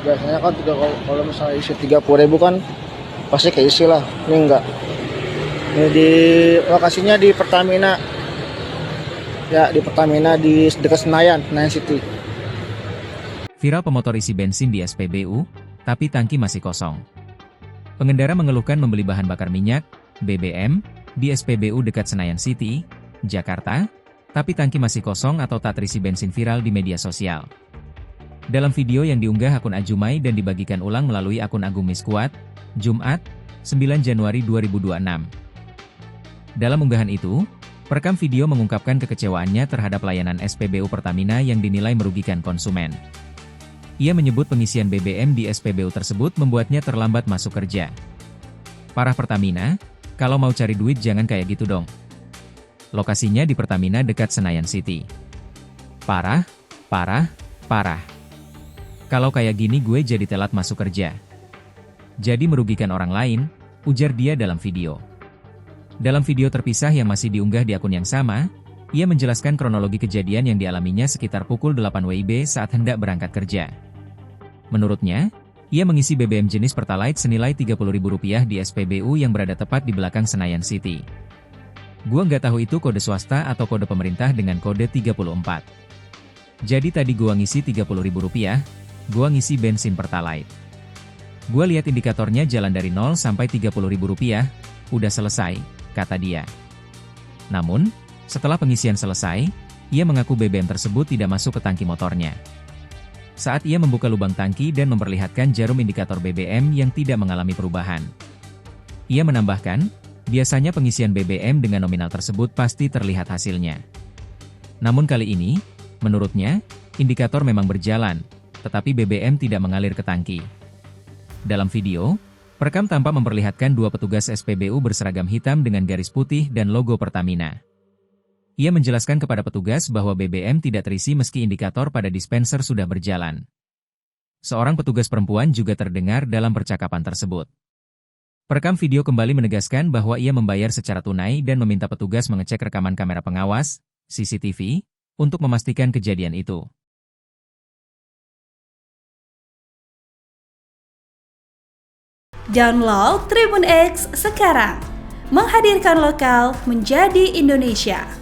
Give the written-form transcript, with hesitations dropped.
Biasanya kan kalau misalnya isi 30.000 kan pasti keisi lah. Ini enggak. Ini di lokasinya di Pertamina. Ya, di Pertamina di dekat Senayan City. Viral pemotor isi bensin di SPBU, tapi tangki masih kosong. Pengendara mengeluhkan membeli bahan bakar minyak, BBM, di SPBU dekat Senayan City, Jakarta, tapi tangki masih kosong atau tak terisi bensin viral di media sosial. Dalam video yang diunggah akun Ajumai dan dibagikan ulang melalui akun Agung Miskuat, Jumat, 9 Januari 2026. Dalam unggahan itu, perekam video mengungkapkan kekecewaannya terhadap layanan SPBU Pertamina yang dinilai merugikan konsumen. Ia menyebut pengisian BBM di SPBU tersebut membuatnya terlambat masuk kerja. Parah Pertamina, kalau mau cari duit jangan kayak gitu dong. Lokasinya di Pertamina dekat Senayan City. Parah, parah, parah. Kalau kayak gini gue jadi telat masuk kerja. Jadi merugikan orang lain, ujar dia dalam video. Dalam video terpisah yang masih diunggah di akun yang sama, ia menjelaskan kronologi kejadian yang dialaminya sekitar pukul 8 WIB saat hendak berangkat kerja. Menurutnya, ia mengisi BBM jenis Pertalite senilai Rp30.000 di SPBU yang berada tepat di belakang Senayan City. Gua nggak tahu itu kode swasta atau kode pemerintah dengan kode 34. Jadi tadi gua ngisi Rp30.000, gua ngisi bensin Pertalite. Gua lihat indikatornya jalan dari 0 sampai Rp30.000, udah selesai, kata dia. Namun, setelah pengisian selesai, ia mengaku BBM tersebut tidak masuk ke tangki motornya. Saat ia membuka lubang tangki dan memperlihatkan jarum indikator BBM yang tidak mengalami perubahan. Ia menambahkan, biasanya pengisian BBM dengan nominal tersebut pasti terlihat hasilnya. Namun kali ini, menurutnya, indikator memang berjalan, tetapi BBM tidak mengalir ke tangki. Dalam video, perekam tampak memperlihatkan dua petugas SPBU berseragam hitam dengan garis putih dan logo Pertamina. Ia menjelaskan kepada petugas bahwa BBM tidak terisi meski indikator pada dispenser sudah berjalan. Seorang petugas perempuan juga terdengar dalam percakapan tersebut. Perekam video kembali menegaskan bahwa ia membayar secara tunai dan meminta petugas mengecek rekaman kamera pengawas, CCTV, untuk memastikan kejadian itu. Download Tribun X sekarang, menghadirkan lokal menjadi Indonesia.